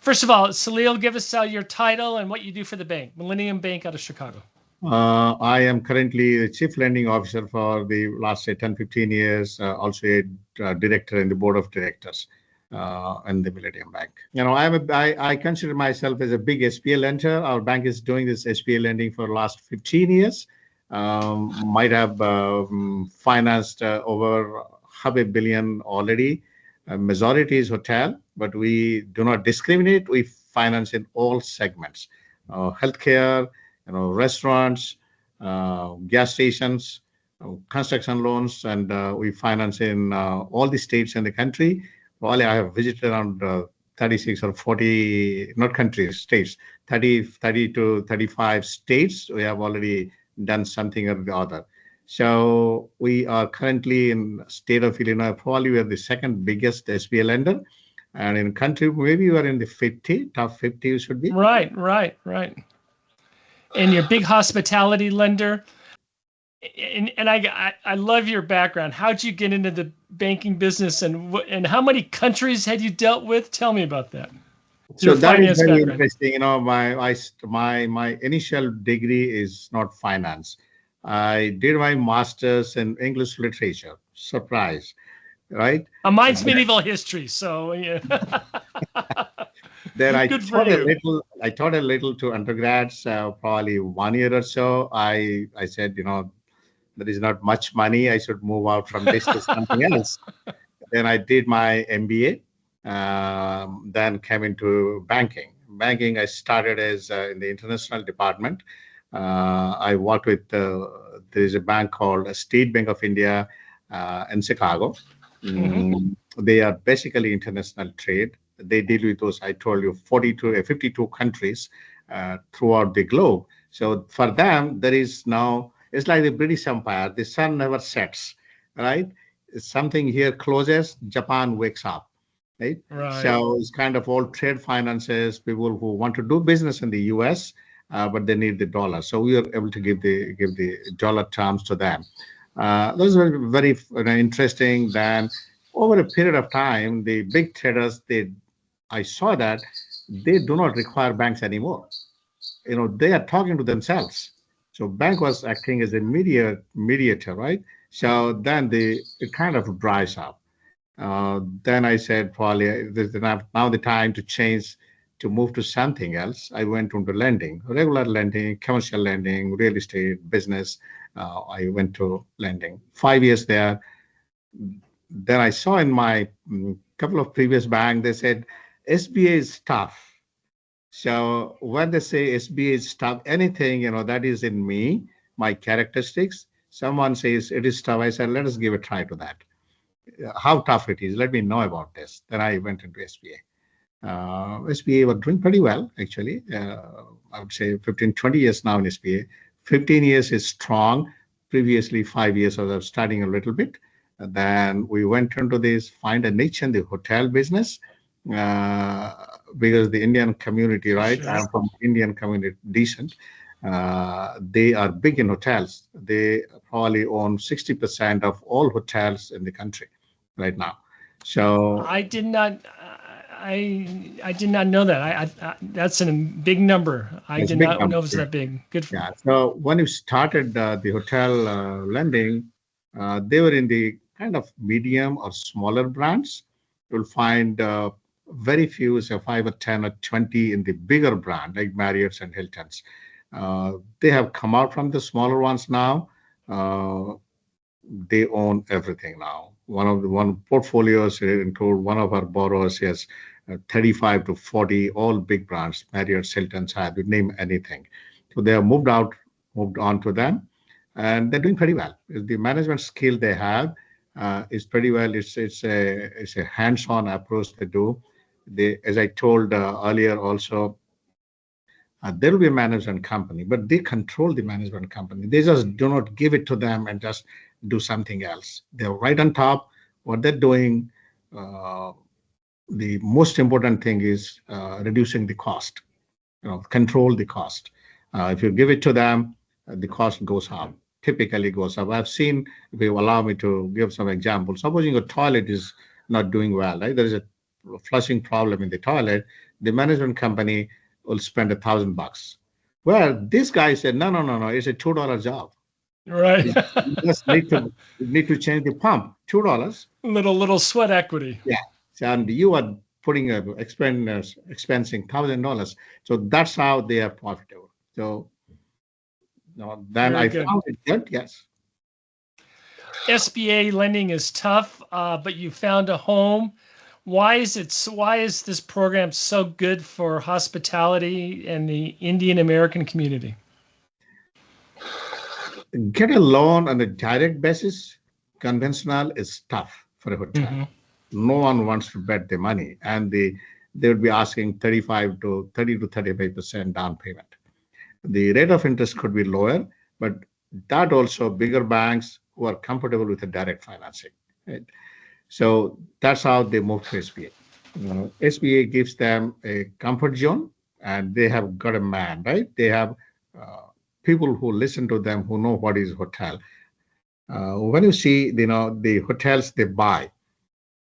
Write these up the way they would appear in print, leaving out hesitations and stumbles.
First of all, Salil, give us your title and what you do for the bank, Millennium Bank out of Chicago. I am currently the Chief Lending Officer for the last, say, 10, 15 years, also a director in the board of directors in the Millennium Bank. I consider myself as a big SBA lender. Our bank is doing this SBA lending for the last 15 years. Might have financed over $500 million already. Majority is hotel, but we do not discriminate. We finance in all segments, healthcare, restaurants, gas stations, construction loans, and we finance in all the states in the country. Probably I have visited around 36 or 40, not countries, states, 30 to 35 states. We have already done something or the other. So we are currently in state of Illinois. Probably we are the second biggest SBA lender. And in country, maybe we are in the 50, top 50 you should be. Right. And your big hospitality lender. And I love your background. How'd you get into the banking business, and how many countries had you dealt with? Tell me about that. So that is very interesting. My initial degree is not finance. I did my master's in English literature. Surprise, right? Mine's medieval history. So yeah. Then I taught a little to undergrads, probably 1 year or so. I said, there is not much money. I should move out from this to something else. Then I did my MBA, then came into banking. Banking, I started as in the international department. I worked with, there is a bank called State Bank of India in Chicago. They are basically international trade. They deal with those, I told you, 52 countries throughout the globe. So for them, there is now, it's like the British Empire. The sun never sets, right? Something here closes, Japan wakes up, right? So it's kind of all trade finances, people who want to do business in the US, but they need the dollar. So we are able to give the dollar terms to them. Those were very interesting. Then over a period of time, the big traders, I saw that they do not require banks anymore. They are talking to themselves. So bank was acting as a mediator, right? So then it kind of dries up. Then I said, probably this is now the time to change, to move to something else. I went into lending, regular lending, commercial lending, real estate, business. I went to lending. 5 years there. Then I saw in my couple of previous banks, they said, SBA is tough. So when they say SBA is tough, anything, that is in me, my characteristics. Someone says it is tough. I said, let us give a try to that. How tough it is, let me know about this. Then I went into SBA. SBA were doing pretty well, actually. I would say 15, 20 years now in SBA. 15 years is strong. Previously, 5 years I was starting a little bit. And then we went into this, find a niche in the hotel business. Because the Indian community, right? Sure. I'm from Indian community, decent. They are big in hotels. They probably own 60% of all hotels in the country right now. So I did not know that. That's a big number. I did not know it was that big. Good for you. So when you started the hotel lending, they were in the kind of medium or smaller brands. You'll find very few, so 5 or 10 or 20 in the bigger brand like Marriott's and Hilton's. They have come out from the smaller ones now. They own everything now. One portfolios include one of our borrowers has 35 to 40 all big brands, Marriott's, Hilton's, you name anything. So they have moved on to them, and they're doing pretty well. The management skill they have is pretty well. It's a hands-on approach they do. As I told earlier also, there will be a management company, but they control the management company. They just do not give it to them and just do something else. They're right on top. What they're doing, the most important thing is reducing the cost. Control the cost. If you give it to them, the cost goes up. Typically goes up. I've seen, if you allow me to give some examples, supposing a toilet is not doing well, right? There is a flushing problem in the toilet. the management company will spend $1,000. Well, this guy said, no, no, no, no, it's a $2 job. Right. You just need to change the pump, $2. Little sweat equity. Yeah, and you are putting expensing $1,000. So that's how they are profitable. So no, then Very I good. found it good. Yes. SBA lending is tough, but you found a home. Why is this program so good for hospitality and the Indian American community? Get a loan on a direct basis, conventional is tough for a hotel. Mm-hmm. No one wants to bet their money, and they would be asking 35 to 30 to 35% down payment. The rate of interest could be lower, but that also bigger banks who are comfortable with the direct financing. Right? So that's how they move to SBA. SBA gives them a comfort zone, and they have got a man, right? They have people who listen to them, who know what is hotel. When you see, the hotels they buy,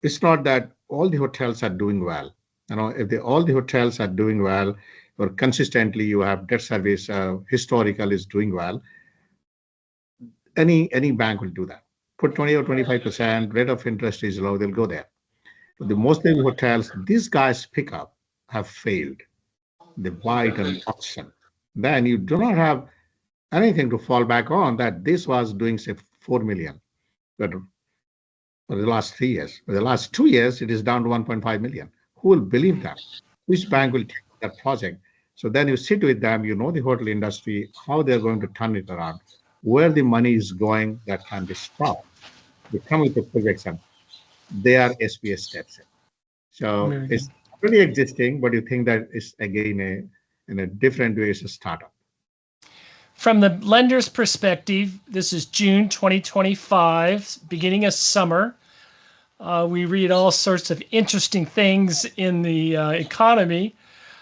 it's not that all the hotels are doing well. If all the hotels are doing well, or consistently you have debt service, historical is doing well, any bank will do that. Put 20 or 25%, rate of interest is low, they'll go there. But the most of the hotels these guys pick up have failed. They buy it on auction. Then you do not have anything to fall back on that this was doing, say, 4 million. But for the last 3 years, for the last 2 years, it is down to 1.5 million. Who will believe that? Which bank will take that project? So then you sit with them, you know the hotel industry, how they're going to turn it around, where the money is going, that can be stopped. They come with a projection. They are SBA steps in. So it's already existing, but you think that it's again in a different way, it's a startup. From the lender's perspective, this is June 2025, beginning of summer. We read all sorts of interesting things in the economy.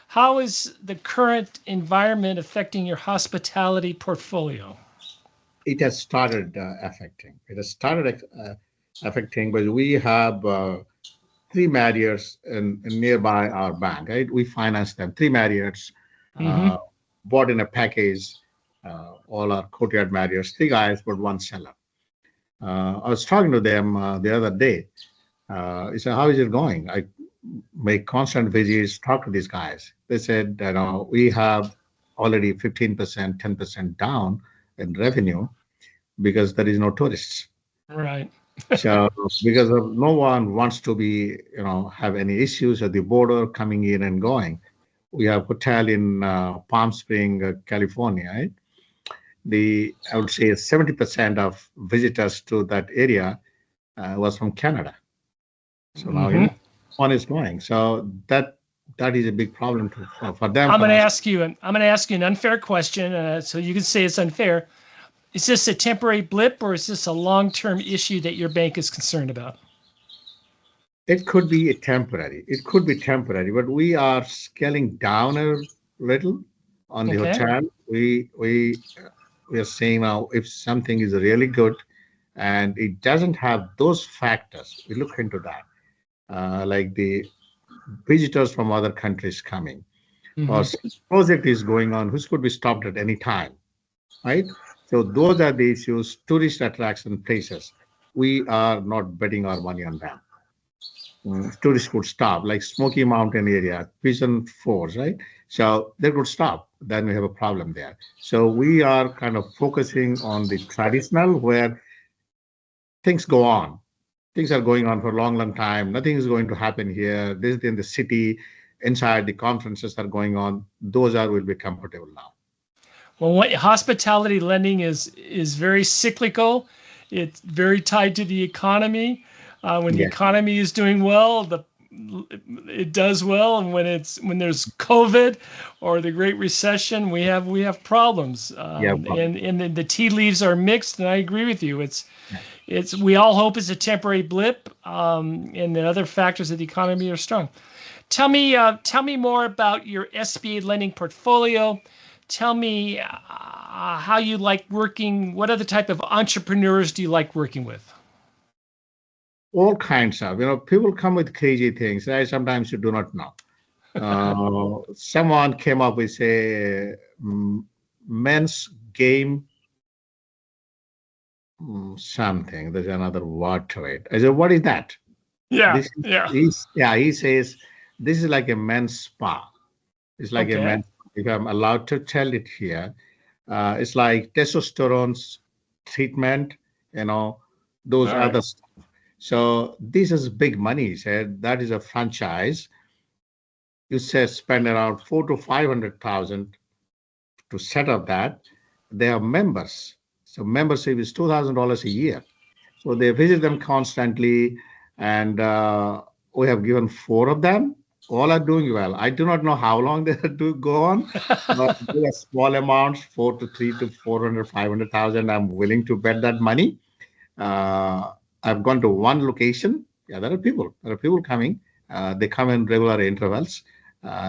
How is the current environment affecting your hospitality portfolio? It has started affecting. It has started affecting, but we have 3 Marriotts in nearby our bank, right? We finance them. 3 Marriotts bought in a package. All our Courtyard Marriotts, 3 guys, but 1 seller. I was talking to them the other day. He said, how is it going? I make constant visits, talk to these guys. They said, we have already 15%, 10% down in revenue because there is no tourists. Right. So because of no one wants to be, have any issues at the border coming in and going. We have hotel in Palm Springs, California, right? I would say 70% of visitors to that area was from Canada. So now one is going. So that is a big problem for them. I'm going to ask you an unfair question, so you can say it's unfair. Is this a temporary blip, or is this a long-term issue that your bank is concerned about? It could be temporary. It could be temporary, but we are scaling down a little on the hotel. We are saying now if something is really good and it doesn't have those factors, we look into that, like the visitors from other countries coming, or project is going on, which could be stopped at any time, right? So those are the issues, tourist attraction places. We are not betting our money on them. Tourists could stop, like Smoky Mountain area, Pigeon Forge, right? So they could stop. Then we have a problem there. So we are kind of focusing on the traditional where things go on. Things are going on for a long, long time. Nothing is going to happen here. This is in the city, inside the conferences are going on. Those will be comfortable now. Well, hospitality lending is very cyclical. It's very tied to the economy. When the economy is doing well, it does well, and when there's COVID or the Great Recession, we have problems. And the tea leaves are mixed. And I agree with you. We all hope it's a temporary blip, and the other factors of the economy are strong. Tell me more about your SBA lending portfolio. Tell me how you like working. What other type of entrepreneurs do you like working with? All kinds of, people come with crazy things. Right? Sometimes you do not know. Someone came up with a men's game something. There's another word to it. I said, what is that? Yeah, This yeah. he says, this is like a men's spa. It's like a Okay. men's, if I'm allowed to tell it here, it's like testosterone's treatment, you know, those All right. other stuff. So this is big money. He said that is a franchise. You said spend around 4 to 500,000 to set up that. They are members. So membership is $2,000 a year. So they visit them constantly, and we have given 4 of them. All are doing well. I do not know how long they do go on, but they are small amounts, 4 to 500,000. I'm willing to bet that money. Uh, I've gone to one location. Yeah, there are people. There are people coming. They come in regular intervals.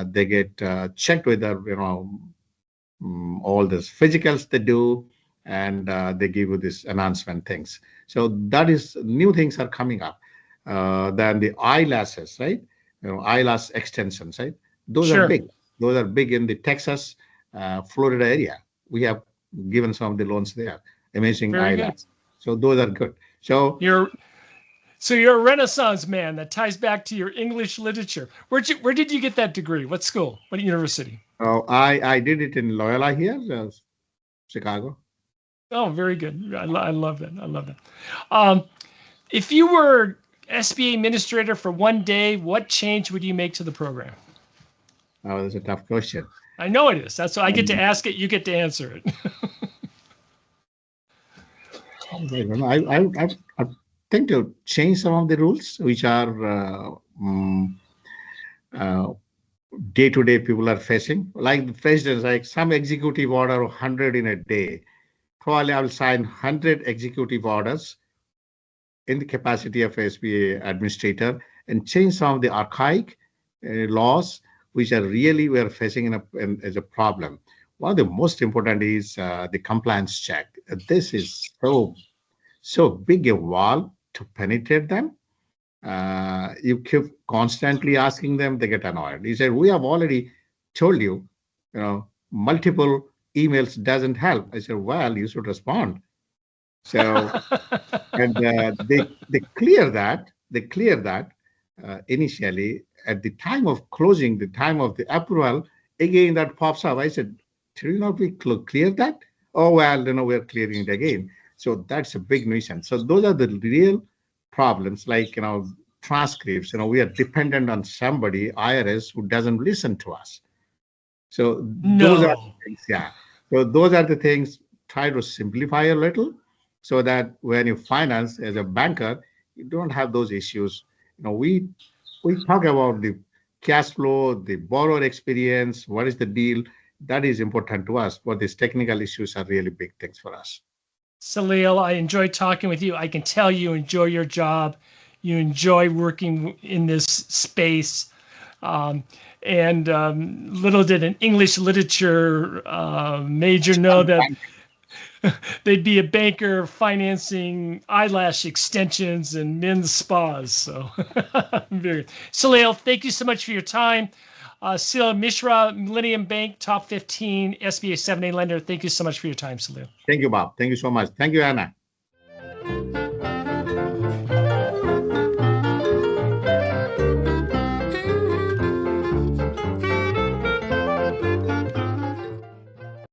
They get checked with their, all this physicals they do, and they give you this announcement things. So that is new things are coming up. Then the eyelashes, right? Eyelash extensions, right? Those are Sure. big. Those are big in the Texas, Florida area. We have given some of the loans there. Amazing Very good. eyelash. So those are good. So You're so you're a Renaissance man. That ties back to your English literature. Where did you get that degree? What school? What university? I did it in Loyola here, Chicago. Oh, very good. I love that. I love that. Um, if you were SBA administrator for one day, what change would you make to the program? Oh, that's a tough question. I know it is. That's why I get to Um, ask it. You get to answer it. I think to change some of the rules which are uh, day-to-day people are facing. Like the president, like some executive order 100 in a day. Probably I'll sign 100 executive orders in the capacity of SBA administrator and change some of the archaic laws which are really we are facing as a problem. One of the most important is the compliance check. This is so big a wall to penetrate them. You keep constantly asking them, they get annoyed. He said, we have already told you, multiple emails doesn't help. I said, well, you should respond. So, and they clear that, initially at the time of closing, the time of the approval, again that pops up. I said, should you not be clear that? Oh, well, we're clearing it again. So that's a big nuisance. So those are the real problems, like, transcripts. We are dependent on somebody, IRS, who doesn't listen to us. So those are the No. things, yeah. So those are the things, try to simplify a little so that when you finance as a banker, you don't have those issues. We talk about the cash flow, the borrower experience, what is the deal. That is important to us, but these technical issues are really big things for us. Salil, I enjoy talking with you. I can tell you enjoy your job. You enjoy working in this space. Um, and little did an English literature major know that they'd be a banker financing eyelash extensions and men's spas. So, Salil, thank you so much for your time. Salil Mishra, Millennium Bank, top 15 SBA 7A lender. Thank you so much for your time, Salil. Thank you, Bob. Thank you so much. Thank you, Anna.